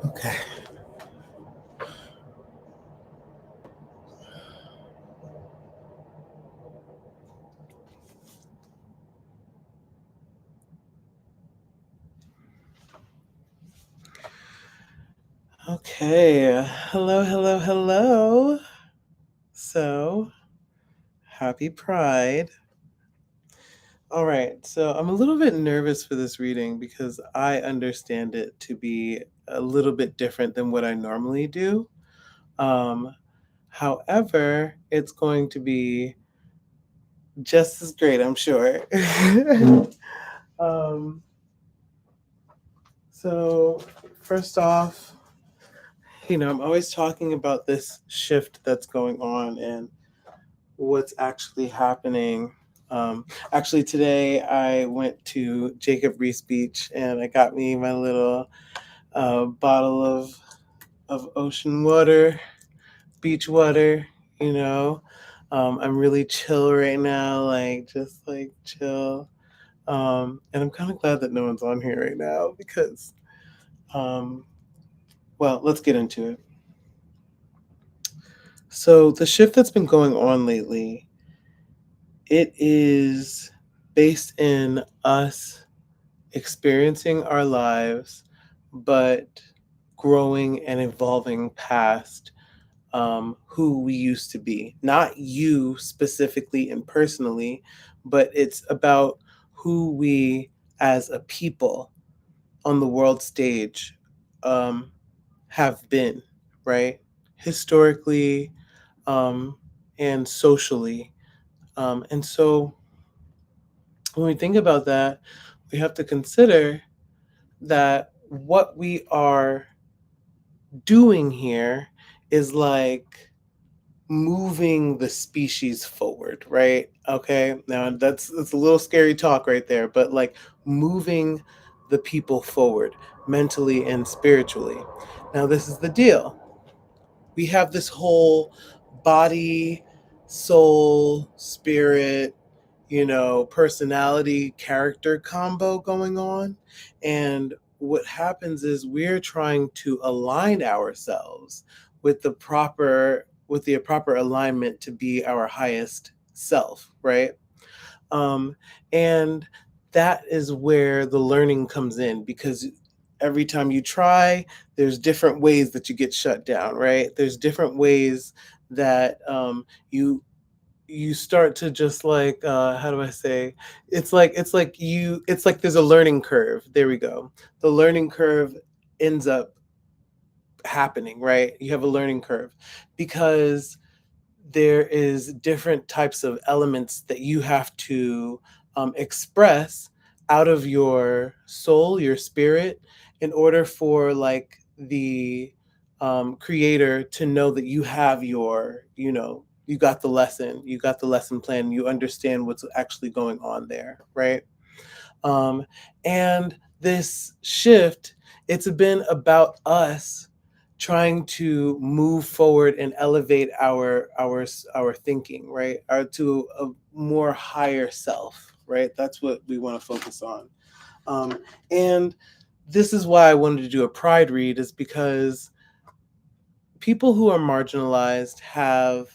Okay. Okay. Hello, hello, hello. So, happy Pride. All right. So, I'm a little bit nervous for this reading because I understand it to be a little bit different than what I normally do. Um, However, it's going to be just as great, I'm sure. um, so, first off, I'm always talking about this shift that's going on and what's actually happening. Actually, today I went to Jacob Reese Beach and I got me my little bottle of ocean water, beach water. You know, I'm really chill right now, like just like chill. And I'm kind of glad that no one's on here right now because, um, well, let's get into it. So the shift that's been going on lately, it is based in us experiencing our lives, but growing and evolving past who we used to be. Not you specifically and personally, but it's about who we as a people on the world stage um, have been, right? Historically um, and socially. And so when we think about that, we have to consider that what we are doing here is like moving the species forward, right? Okay. Now that's a little scary talk right there, but like moving the people forward mentally and spiritually. Now this is the deal. We have this whole body, soul, spirit, personality character combo going on. And what happens is we're trying to align ourselves with the proper alignment to be our highest self, right? Um, and that is where the learning comes in because every time you try, there's different ways that you get shut down, right? There's different ways that you start to just like how do I say, it's like there's a learning curve. There we go. The learning curve ends up happening, right? You have a learning curve because there is different types of elements that you have to express out of your soul, your spirit, in order for like the creator to know that you have you got the lesson, you got the lesson plan, you understand what's actually going on there, right? um, and this shift, it's been about us trying to move forward and elevate our thinking, right? To a more higher self, right? That's what we want to focus on. And this is why I wanted to do a pride read, is because people who are marginalized have,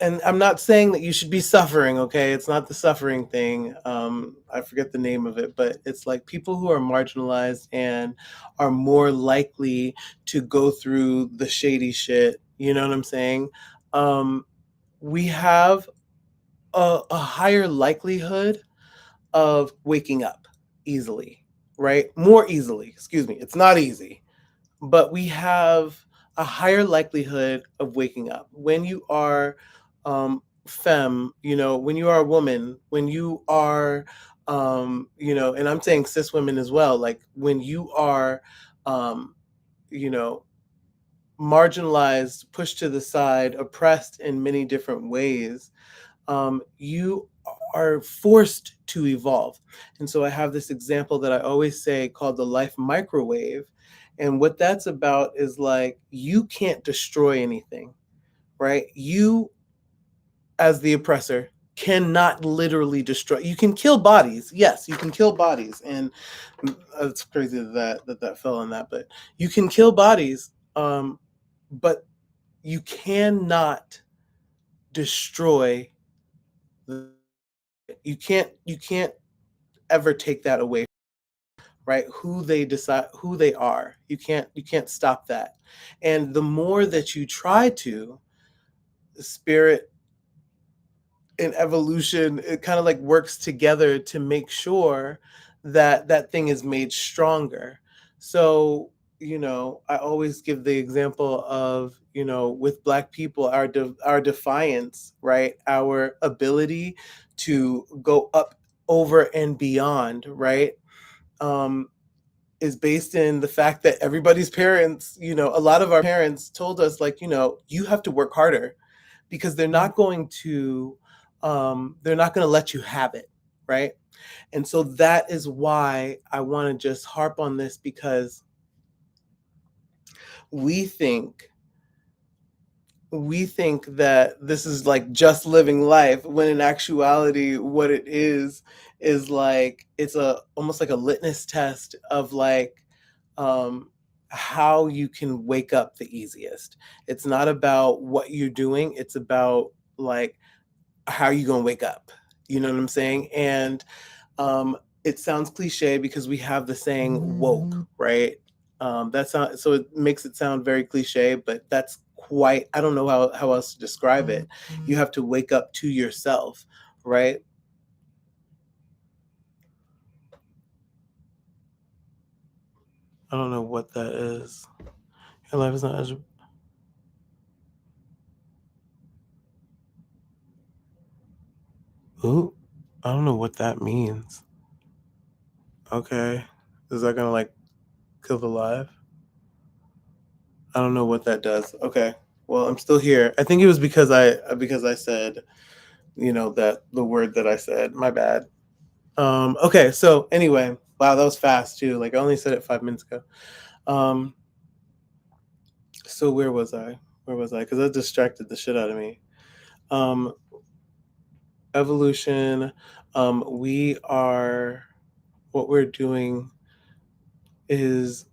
and I'm not saying that you should be suffering, okay? It's not the suffering thing. I forget the name of it, but it's like people who are marginalized and are more likely to go through the shady shit. You know what I'm saying? Um, we have a higher likelihood of waking up easily, right? More easily, excuse me. It's not easy, but we have a higher likelihood of waking up when you are femme, when you are a woman, when you are and I'm saying cis women as well, like when you are um you know marginalized, pushed to the side, oppressed in many different ways, you are forced to evolve. And so I have this example that I always say called the life microwave. And what that's about is like, you can't destroy anything, right? You, as the oppressor, cannot literally destroy. You can kill bodies, yes, you can kill bodies, and it's crazy that fell on that, but you can kill bodies, but you cannot destroy. You can't ever take that away, right? Who they decide who they are. You can't stop that. And the more that you try to, spirit and evolution, it kind of like works together to make sure that that thing is made stronger. So, I always give the example of, with Black people, our defiance, right? Our ability to go up, over and beyond, right? Um, is based in the fact that everybody's parents, a lot of our parents told us, like, you have to work harder, because they're not going to let you have it, right? And so that is why I want to just harp on this, because we think we think that this is like just living life, when in actuality what it is like, it's a almost like a litmus test of like, um how you can wake up the easiest. It's not about what you're doing, it's about like how you gonna wake up. You know what I'm saying? And it sounds cliche because we have the saying woke, right? That's not, so it makes it sound very cliche, but that's quite, I don't know how else to describe it. You have to wake up to yourself, right? I don't know what that is. Your life is not as, ooh, I don't know what that means. Okay. Is that gonna like kill the live? I don't know what that does. Okay. Well, I'm still here. I think it was because I said, that the word that I said. My bad. Okay, so anyway, wow, that was fast too. Like I only said it 5 minutes ago. Um, so where was I? Where was I? Because that distracted the shit out of me. Um, evolution. We are, what we're doing is,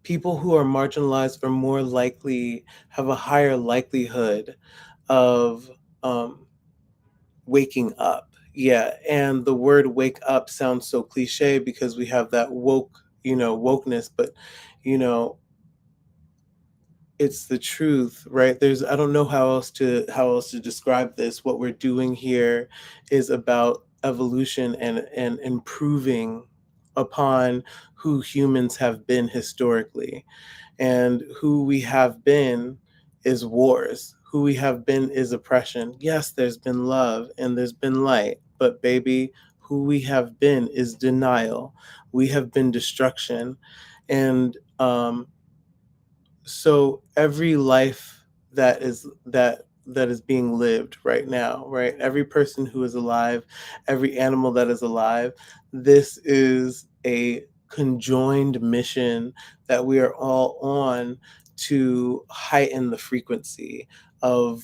people who are marginalized are more likely, have a higher likelihood of waking up. Yeah, and the word wake up sounds so cliche because we have that woke, wokeness, but you know, it's the truth, right? There's, I don't know how else to describe this. What we're doing here is about evolution and improving upon who humans have been historically. And who we have been is wars. Who we have been is oppression. Yes, there's been love and there's been light, but baby, who we have been is denial. We have been destruction. And so every life that is being lived right now, right? Every person who is alive, every animal that is alive, this is a conjoined mission that we are all on, to heighten the frequency of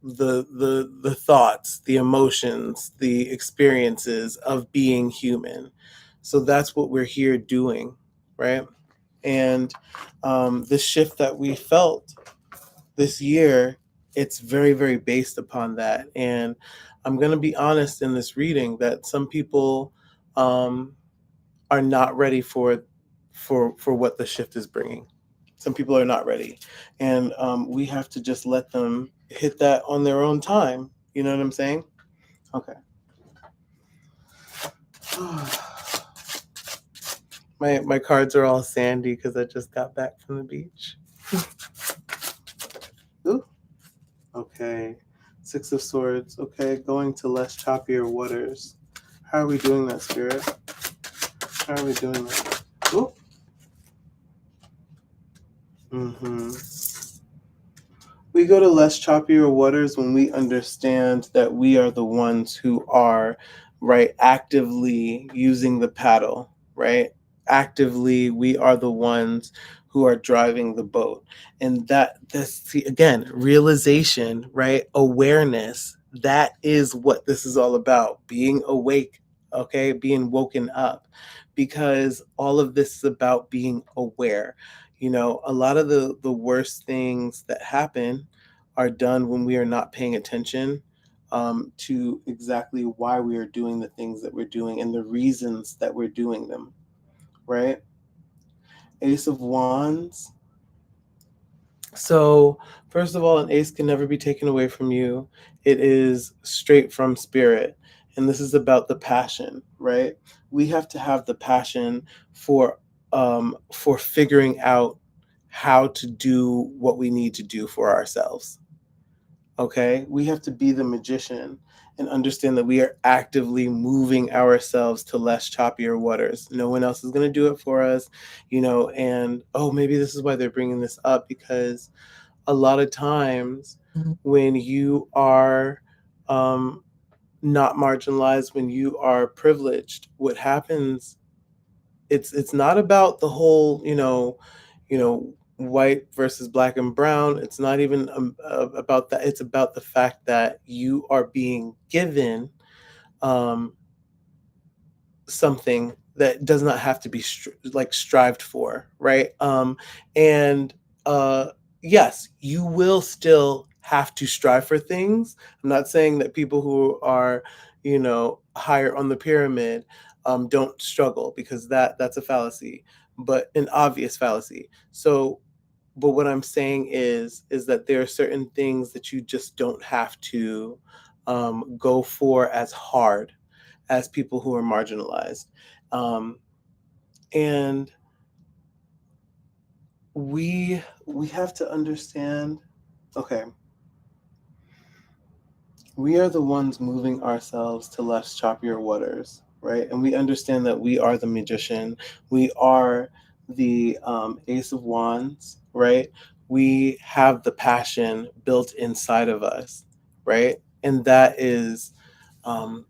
the thoughts, the emotions, the experiences of being human. So that's what we're here doing, right? And the shift that we felt this year, it's very, very based upon that. And I'm going to be honest in this reading that some people um, are not ready for what the shift is bringing. Some people are not ready, and we have to just let them hit that on their own time. You know what I'm saying? Okay. My cards are all sandy because I just got back from the beach. Ooh. Okay. Six of Swords. Okay, going to less choppier waters. How are we doing that, Spirit? How are we doing that? Ooh. Mm-hmm. We go to less choppier waters when we understand that we are the ones who are, right, actively using the paddle, right? Actively, we are the ones who are driving the boat. And that's again, realization, right? Awareness. That is what this is all about. Being awake, okay? Being woken up, because all of this is about being aware. A lot of the worst things that happen are done when we are not paying attention to exactly why we are doing the things that we're doing and the reasons that we're doing them, right? Ace of Wands. So, first of all, an ace can never be taken away from you. It is straight from spirit. And this is about the passion, right? We have to have the passion for figuring out how to do what we need to do for ourselves. Okay? We have to be the magician and understand that we are actively moving ourselves to less choppier waters. No one else is going to do it for us, and oh, maybe this is why they're bringing this up, because a lot of times when you are not marginalized, when you are privileged, what happens, it's not about the whole, white versus black and brown. It's not even about that. It's about the fact that you are being given um, something that does not have to be like strived for, right? And yes, you will still have to strive for things. I'm not saying that people who are, higher on the pyramid don't struggle, because that's a fallacy, but an obvious fallacy. So, but what I'm saying is that there are certain things that you just don't have to go for as hard as people who are marginalized. Um, and we have to understand, okay, we are the ones moving ourselves to less choppier waters, right? And we understand that we are the magician. We are the ace of wands, right? We have the passion built inside of us, right? And that is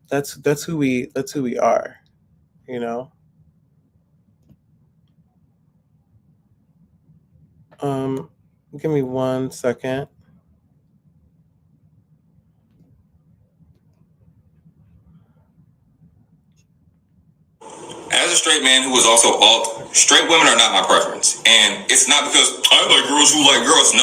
that's who we are, you know. Um, Give me 1 second. As a straight man who is also alt, straight women are not my preference. And it's not because I like girls who like girls. No,